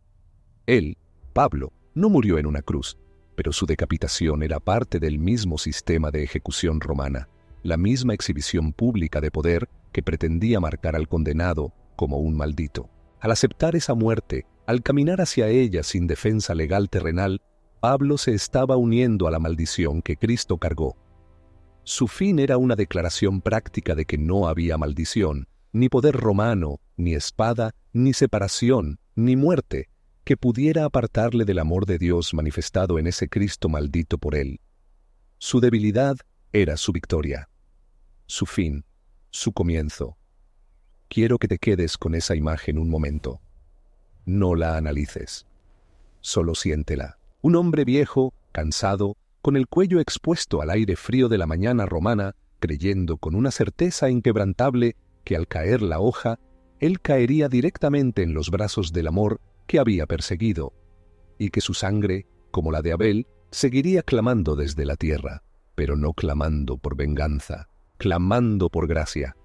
Él, Pablo, no murió en una cruz, pero su decapitación era parte del mismo sistema de ejecución romana, la misma exhibición pública de poder que pretendía marcar al condenado como un maldito. Al aceptar esa muerte, al caminar hacia ella sin defensa legal terrenal, Pablo se estaba uniendo a la maldición que Cristo cargó. Su fin era una declaración práctica de que no había maldición, ni poder romano, ni espada, ni separación, ni muerte, que pudiera apartarle del amor de Dios manifestado en ese Cristo maldito por él. Su debilidad era su victoria, su fin, su comienzo. Quiero que te quedes con esa imagen un momento. No la analices. Solo siéntela. Un hombre viejo, cansado, con el cuello expuesto al aire frío de la mañana romana, creyendo con una certeza inquebrantable que al caer la hoja, él caería directamente en los brazos del amor que había perseguido, y que su sangre, como la de Abel, seguiría clamando desde la tierra, pero no clamando por venganza, clamando por gracia.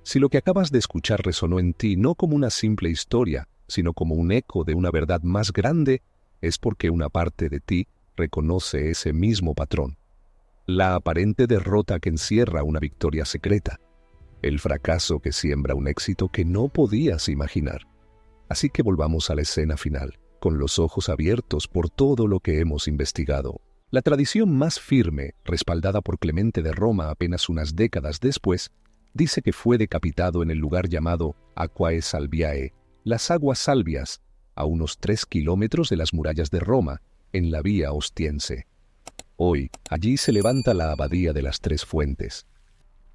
Si lo que acabas de escuchar resonó en ti no como una simple historia, sino como un eco de una verdad más grande, es porque una parte de ti reconoce ese mismo patrón. La aparente derrota que encierra una victoria secreta, el fracaso que siembra un éxito que no podías imaginar. Así que volvamos a la escena final, con los ojos abiertos por todo lo que hemos investigado. La tradición más firme, respaldada por Clemente de Roma apenas unas décadas después, dice que fue decapitado en el lugar llamado Aquae Salviae, las aguas salvias, a unos 3 kilómetros de las murallas de Roma, en la Vía Ostiense. Hoy, allí se levanta la Abadía de las Tres Fuentes.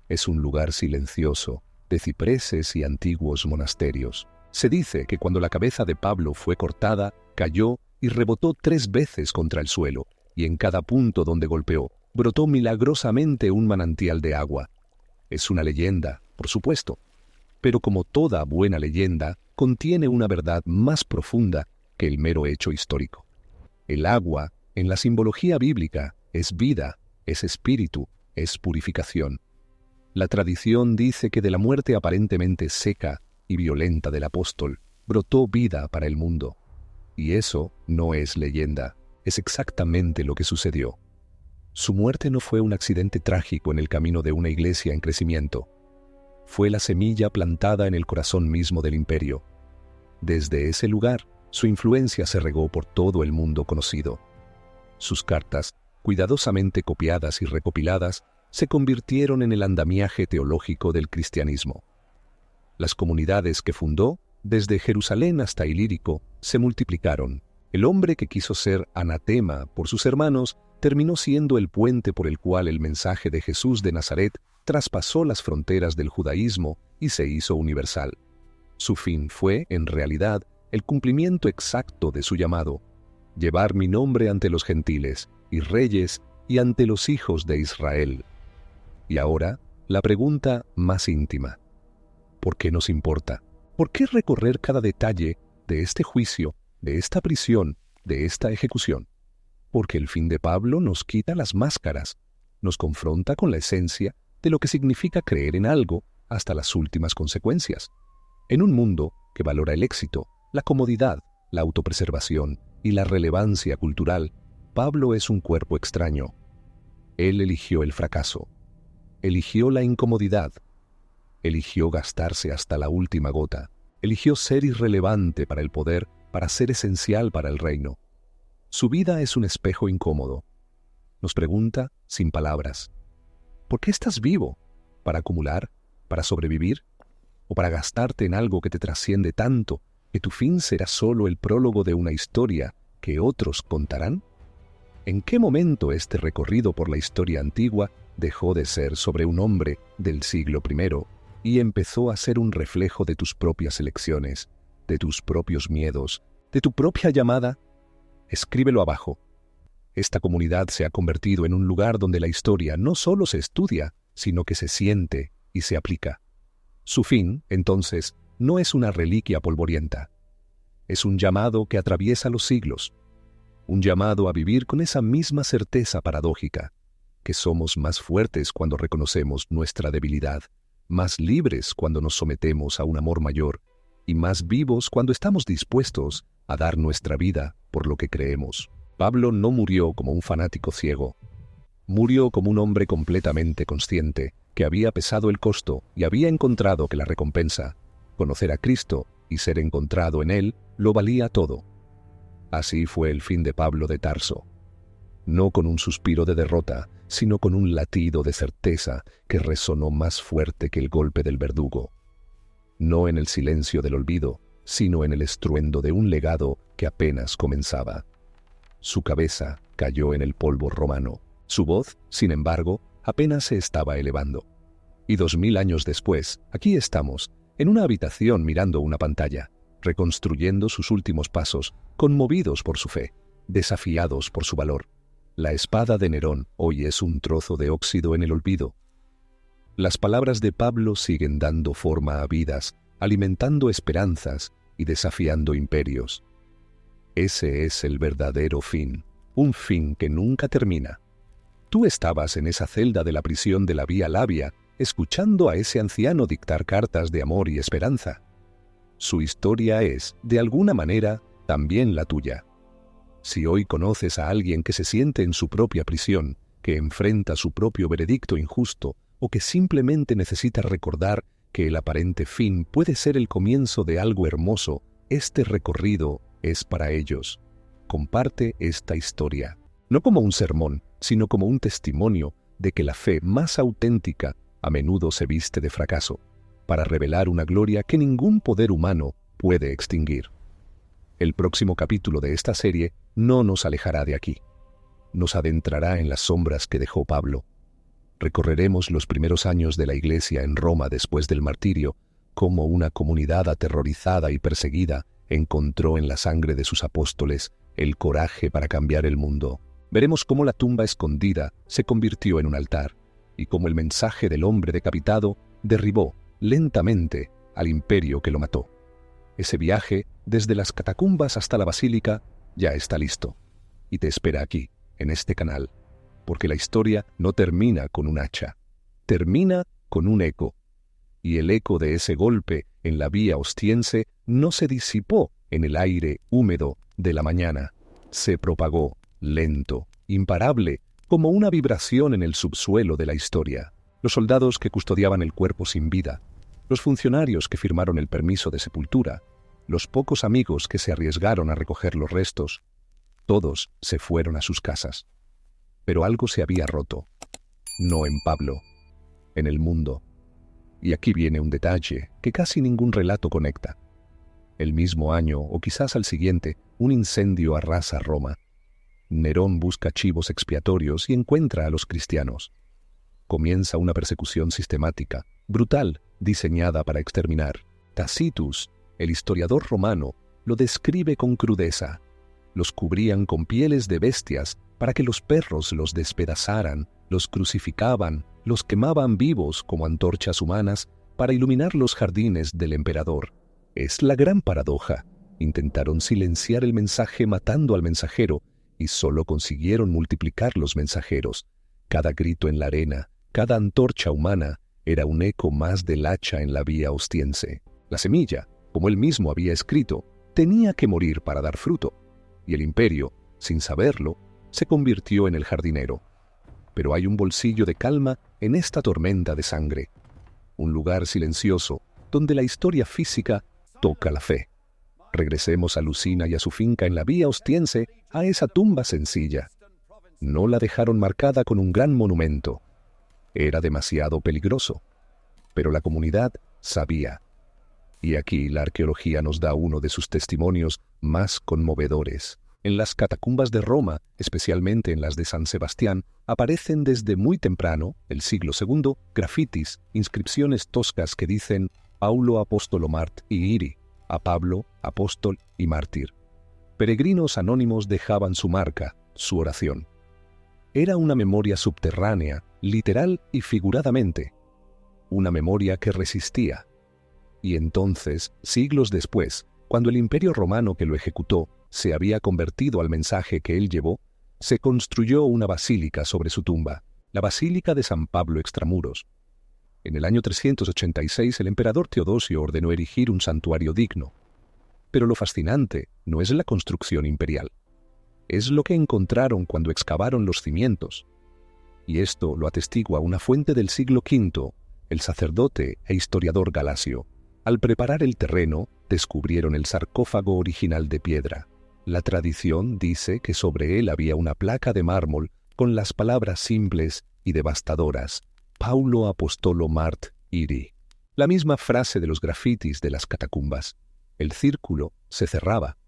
Es un lugar silencioso, de cipreses y antiguos monasterios. Se dice que cuando la cabeza de Pablo fue cortada, cayó y rebotó 3 veces contra el suelo, y en cada punto donde golpeó, brotó milagrosamente un manantial de agua. Es una leyenda, por supuesto, pero como toda buena leyenda, contiene una verdad más profunda que el mero hecho histórico. El agua, en la simbología bíblica, es vida, es espíritu, es purificación. La tradición dice que de la muerte aparentemente seca y violenta del apóstol, brotó vida para el mundo. Y eso no es leyenda, es exactamente lo que sucedió. Su muerte no fue un accidente trágico en el camino de una iglesia en crecimiento. Fue la semilla plantada en el corazón mismo del imperio. Desde ese lugar, su influencia se regó por todo el mundo conocido. Sus cartas, cuidadosamente copiadas y recopiladas, se convirtieron en el andamiaje teológico del cristianismo. Las comunidades que fundó, desde Jerusalén hasta Ilírico, se multiplicaron. El hombre que quiso ser anatema por sus hermanos terminó siendo el puente por el cual el mensaje de Jesús de Nazaret traspasó las fronteras del judaísmo y se hizo universal. Su fin fue, en realidad, el cumplimiento exacto de su llamado: llevar mi nombre ante los gentiles y reyes y ante los hijos de Israel. Y ahora, la pregunta más íntima: ¿por qué nos importa? ¿Por qué recorrer cada detalle de este juicio, de esta prisión, de esta ejecución? Porque el fin de Pablo nos quita las máscaras, nos confronta con la esencia de lo que significa creer en algo hasta las últimas consecuencias. En un mundo que valora el éxito, la comodidad, la autopreservación y la relevancia cultural, Pablo es un cuerpo extraño. Él eligió el fracaso, eligió la incomodidad, eligió gastarse hasta la última gota, eligió ser irrelevante para el poder, para ser esencial para el reino. Su vida es un espejo incómodo. Nos pregunta, sin palabras: ¿por qué estás vivo? ¿Para acumular? ¿Para sobrevivir? ¿O para gastarte en algo que te trasciende tanto que tu fin será solo el prólogo de una historia que otros contarán? ¿En qué momento este recorrido por la historia antigua dejó de ser sobre un hombre del siglo I y empezó a ser un reflejo de tus propias elecciones, de tus propios miedos, de tu propia llamada? Escríbelo abajo. Esta comunidad se ha convertido en un lugar donde la historia no solo se estudia, sino que se siente y se aplica. Su fin, entonces, no es una reliquia polvorienta. Es un llamado que atraviesa los siglos. Un llamado a vivir con esa misma certeza paradójica, que somos más fuertes cuando reconocemos nuestra debilidad, más libres cuando nos sometemos a un amor mayor, y más vivos cuando estamos dispuestos a dar nuestra vida por lo que creemos. Pablo no murió como un fanático ciego. Murió como un hombre completamente consciente, que había pesado el costo y había encontrado que la recompensa, conocer a Cristo y ser encontrado en Él, lo valía todo. Así fue el fin de Pablo de Tarso. No con un suspiro de derrota, sino con un latido de certeza que resonó más fuerte que el golpe del verdugo. No en el silencio del olvido, sino en el estruendo de un legado que apenas comenzaba. Su cabeza cayó en el polvo romano. Su voz, sin embargo, apenas se estaba elevando. Y 2000 años después, aquí estamos, en una habitación mirando una pantalla, reconstruyendo sus últimos pasos, conmovidos por su fe, desafiados por su valor. La espada de Nerón hoy es un trozo de óxido en el olvido. Las palabras de Pablo siguen dando forma a vidas, alimentando esperanzas y desafiando imperios. Ese es el verdadero fin, un fin que nunca termina. Tú estabas en esa celda de la prisión de la Vía Labia, escuchando a ese anciano dictar cartas de amor y esperanza. Su historia es, de alguna manera, también la tuya. Si hoy conoces a alguien que se siente en su propia prisión, que enfrenta su propio veredicto injusto, o que simplemente necesita recordar que el aparente fin puede ser el comienzo de algo hermoso, este recorrido es para ellos. Comparte esta historia, no como un sermón, sino como un testimonio de que la fe más auténtica a menudo se viste de fracaso, para revelar una gloria que ningún poder humano puede extinguir. El próximo capítulo de esta serie no nos alejará de aquí. Nos adentrará en las sombras que dejó Pablo. Recorreremos los primeros años de la Iglesia en Roma después del martirio, cómo una comunidad aterrorizada y perseguida encontró en la sangre de sus apóstoles el coraje para cambiar el mundo. Veremos cómo la tumba escondida se convirtió en un altar, y cómo el mensaje del hombre decapitado derribó lentamente al imperio que lo mató. Ese viaje, desde las catacumbas hasta la basílica, ya está listo, y te espera aquí, en este canal, porque la historia no termina con un hacha, termina con un eco, y el eco de ese golpe en la vía Ostiense no se disipó en el aire húmedo de la mañana, se propagó, lento, imparable, como una vibración en el subsuelo de la historia. Los soldados que custodiaban el cuerpo sin vida, los funcionarios que firmaron el permiso de sepultura, los pocos amigos que se arriesgaron a recoger los restos, todos se fueron a sus casas. Pero algo se había roto. No en Pablo, en el mundo. Y aquí viene un detalle que casi ningún relato conecta. El mismo año, o quizás al siguiente, un incendio arrasa Roma. Nerón busca chivos expiatorios y encuentra a los cristianos. Comienza una persecución sistemática, brutal, diseñada para exterminar. Tacitus, el historiador romano, lo describe con crudeza. Los cubrían con pieles de bestias para que los perros los despedazaran, los crucificaban, los quemaban vivos como antorchas humanas para iluminar los jardines del emperador. Es la gran paradoja. Intentaron silenciar el mensaje matando al mensajero y solo consiguieron multiplicar los mensajeros. Cada grito en la arena, cada antorcha humana era un eco más del hacha en la vía ostiense. La semilla, como él mismo había escrito, tenía que morir para dar fruto, y el imperio, sin saberlo, se convirtió en el jardinero. Pero hay un bolsillo de calma en esta tormenta de sangre, un lugar silencioso donde la historia física toca la fe. Regresemos a Lucina y a su finca en la vía ostiense, a esa tumba sencilla. No la dejaron marcada con un gran monumento. Era demasiado peligroso. Pero la comunidad sabía. Y aquí la arqueología nos da uno de sus testimonios más conmovedores. En las catacumbas de Roma, especialmente en las de San Sebastián, aparecen desde muy temprano, el siglo II, grafitis, inscripciones toscas que dicen Paulo apóstolo mart y iri, a Pablo, apóstol y mártir. Peregrinos anónimos dejaban su marca, su oración. Era una memoria subterránea, literal y figuradamente. Una memoria que resistía. Y entonces, siglos después, cuando el imperio romano que lo ejecutó se había convertido al mensaje que él llevó, se construyó una basílica sobre su tumba, la Basílica de San Pablo Extramuros. En el año 386 el emperador Teodosio ordenó erigir un santuario digno. Pero lo fascinante no es la construcción imperial. Es lo que encontraron cuando excavaron los cimientos. Y esto lo atestigua una fuente del siglo V, el sacerdote e historiador Galasio. Al preparar el terreno, descubrieron el sarcófago original de piedra. La tradición dice que sobre él había una placa de mármol con las palabras simples y devastadoras: Paulo apostolo mart iri. La misma frase de los grafitis de las catacumbas. El círculo se cerraba.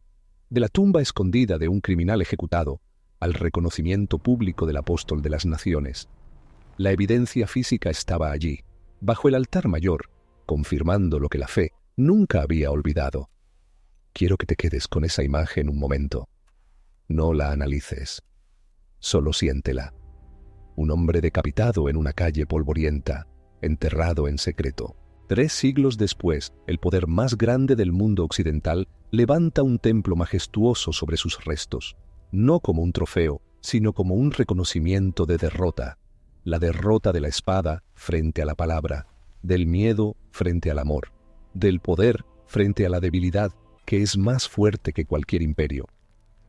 De la tumba escondida de un criminal ejecutado al reconocimiento público del apóstol de las naciones. La evidencia física estaba allí, bajo el altar mayor, confirmando lo que la fe nunca había olvidado. Quiero que te quedes con esa imagen un momento. No la analices. Solo siéntela. Un hombre decapitado en una calle polvorienta, enterrado en secreto. 3 siglos después, el poder más grande del mundo occidental levanta un templo majestuoso sobre sus restos, no como un trofeo, sino como un reconocimiento de derrota. La derrota de la espada frente a la palabra, del miedo frente al amor, del poder frente a la debilidad, que es más fuerte que cualquier imperio.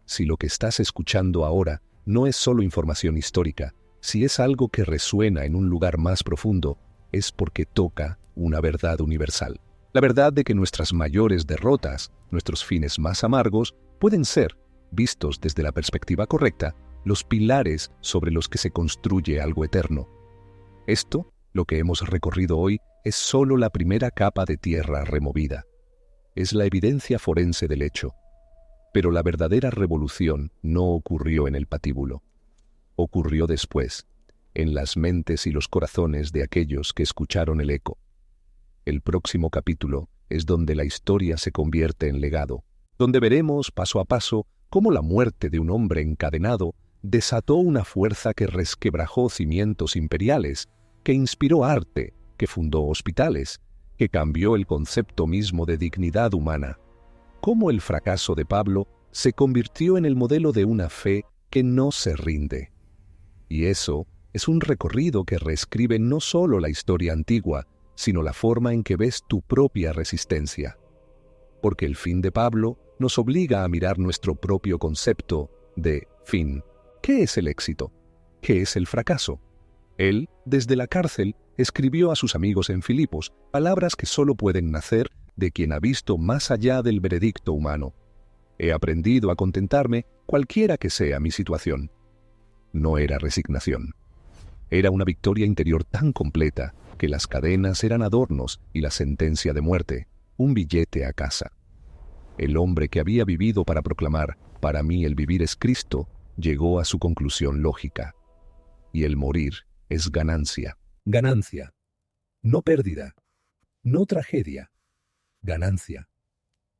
Si lo que estás escuchando ahora no es solo información histórica, si es algo que resuena en un lugar más profundo, es porque toca una verdad universal. La verdad de que nuestras mayores derrotas, nuestros fines más amargos, pueden ser, vistos desde la perspectiva correcta, los pilares sobre los que se construye algo eterno. Esto, lo que hemos recorrido hoy, es solo la primera capa de tierra removida. Es la evidencia forense del hecho. Pero la verdadera revolución no ocurrió en el patíbulo. Ocurrió después, en las mentes y los corazones de aquellos que escucharon el eco. El próximo capítulo es donde la historia se convierte en legado, donde veremos paso a paso cómo la muerte de un hombre encadenado desató una fuerza que resquebrajó cimientos imperiales, que inspiró arte, que fundó hospitales, que cambió el concepto mismo de dignidad humana. Cómo el fracaso de Pablo se convirtió en el modelo de una fe que no se rinde. Y eso es un recorrido que reescribe no solo la historia antigua, sino la forma en que ves tu propia resistencia. Porque el fin de Pablo nos obliga a mirar nuestro propio concepto de fin. ¿Qué es el éxito? ¿Qué es el fracaso? Él, desde la cárcel, escribió a sus amigos en Filipos palabras que solo pueden nacer de quien ha visto más allá del veredicto humano. He aprendido a contentarme cualquiera que sea mi situación. No era resignación. Era una victoria interior tan completa que las cadenas eran adornos y la sentencia de muerte, un billete a casa. El hombre que había vivido para proclamar, para mí el vivir es Cristo, llegó a su conclusión lógica. Y el morir es ganancia. Ganancia. No pérdida. No tragedia. Ganancia.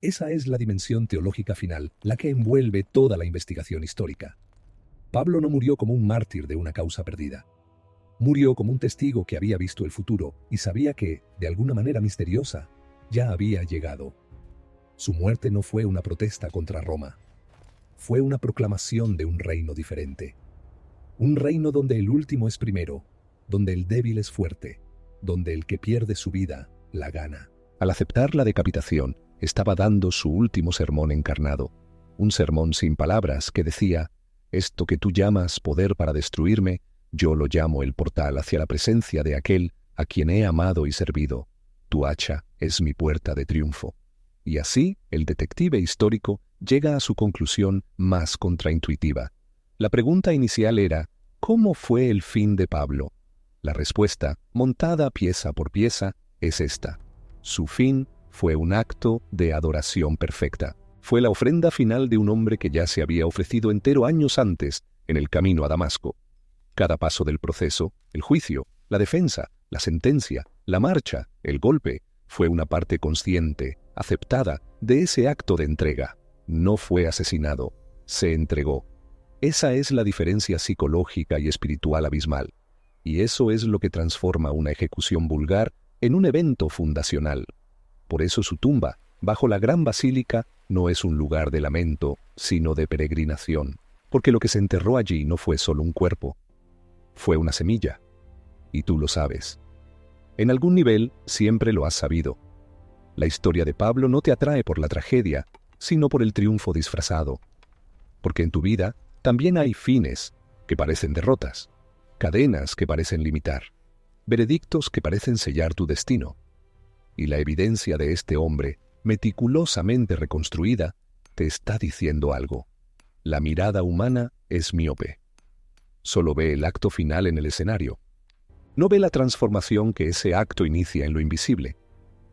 Esa es la dimensión teológica final, la que envuelve toda la investigación histórica. Pablo no murió como un mártir de una causa perdida. Murió como un testigo que había visto el futuro y sabía que, de alguna manera misteriosa, ya había llegado. Su muerte no fue una protesta contra Roma. Fue una proclamación de un reino diferente. Un reino donde el último es primero, donde el débil es fuerte, donde el que pierde su vida la gana. Al aceptar la decapitación, estaba dando su último sermón encarnado, un sermón sin palabras que decía: esto que tú llamas poder para destruirme, yo lo llamo el portal hacia la presencia de aquel a quien he amado y servido. Tu hacha es mi puerta de triunfo. Y así, el detective histórico llega a su conclusión más contraintuitiva. La pregunta inicial era: ¿cómo fue el fin de Pablo? La respuesta, montada pieza por pieza, es esta. Su fin fue un acto de adoración perfecta. Fue la ofrenda final de un hombre que ya se había ofrecido entero años antes en el camino a Damasco. Cada paso del proceso, el juicio, la defensa, la sentencia, la marcha, el golpe, fue una parte consciente, aceptada, de ese acto de entrega. No fue asesinado, se entregó. Esa es la diferencia psicológica y espiritual abismal. Y eso es lo que transforma una ejecución vulgar en un evento fundacional. Por eso su tumba, bajo la gran basílica, no es un lugar de lamento, sino de peregrinación. Porque lo que se enterró allí no fue solo un cuerpo, fue una semilla. Y tú lo sabes. En algún nivel siempre lo has sabido. La historia de Pablo no te atrae por la tragedia, sino por el triunfo disfrazado. Porque en tu vida también hay fines que parecen derrotas, cadenas que parecen limitar, veredictos que parecen sellar tu destino. Y la evidencia de este hombre, meticulosamente reconstruida, te está diciendo algo. La mirada humana es miope. Solo ve el acto final en el escenario. No ve la transformación que ese acto inicia en lo invisible.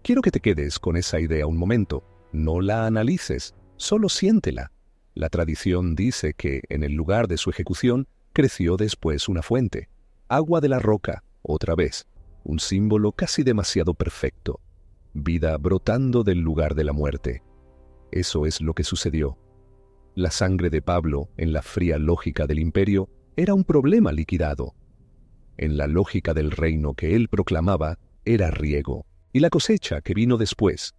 Quiero que te quedes con esa idea un momento. No la analices, solo siéntela. La tradición dice que, en el lugar de su ejecución, creció después una fuente. Agua de la roca, otra vez. Un símbolo casi demasiado perfecto. Vida brotando del lugar de la muerte. Eso es lo que sucedió. La sangre de Pablo, en la fría lógica del imperio, era un problema liquidado. En la lógica del reino que él proclamaba, era riego. Y la cosecha que vino después,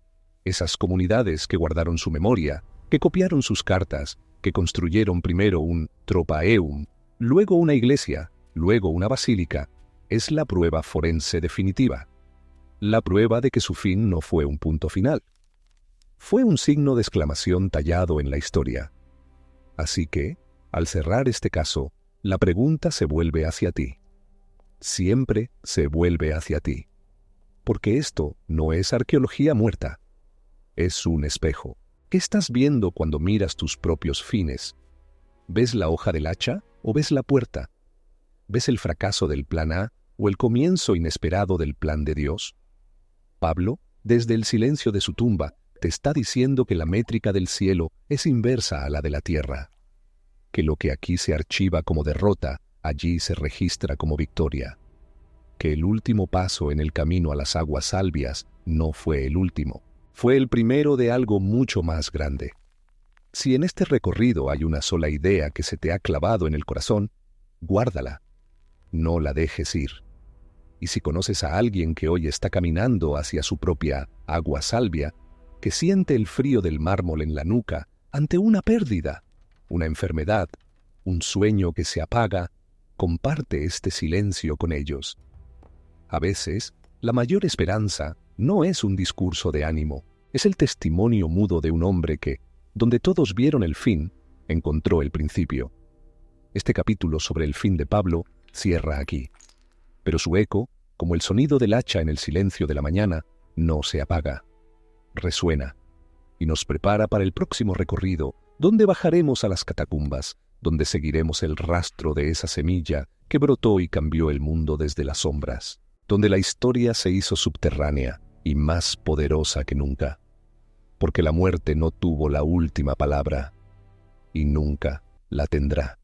esas comunidades que guardaron su memoria, que copiaron sus cartas, que construyeron primero un tropaeum, luego una iglesia, luego una basílica, es la prueba forense definitiva. La prueba de que su fin no fue un punto final. Fue un signo de exclamación tallado en la historia. Así que, al cerrar este caso, la pregunta se vuelve hacia ti. Siempre se vuelve hacia ti. Porque esto no es arqueología muerta. Es un espejo. ¿Qué estás viendo cuando miras tus propios fines? ¿Ves la hoja del hacha o ves la puerta? ¿Ves el fracaso del plan A o el comienzo inesperado del plan de Dios? Pablo, desde el silencio de su tumba, te está diciendo que la métrica del cielo es inversa a la de la tierra. Que lo que aquí se archiva como derrota, allí se registra como victoria. Que el último paso en el camino a las aguas albias no fue el último, fue el primero de algo mucho más grande. Si en este recorrido hay una sola idea que se te ha clavado en el corazón, guárdala. No la dejes ir. Y si conoces a alguien que hoy está caminando hacia su propia agua salvia, que siente el frío del mármol en la nuca ante una pérdida, una enfermedad, un sueño que se apaga, comparte este silencio con ellos. A veces, la mayor esperanza no es un discurso de ánimo, es el testimonio mudo de un hombre que, donde todos vieron el fin, encontró el principio. Este capítulo sobre el fin de Pablo cierra aquí. Pero su eco, como el sonido del hacha en el silencio de la mañana, no se apaga. Resuena y nos prepara para el próximo recorrido, donde bajaremos a las catacumbas, donde seguiremos el rastro de esa semilla que brotó y cambió el mundo desde las sombras, donde la historia se hizo subterránea y más poderosa que nunca, porque la muerte no tuvo la última palabra y nunca la tendrá.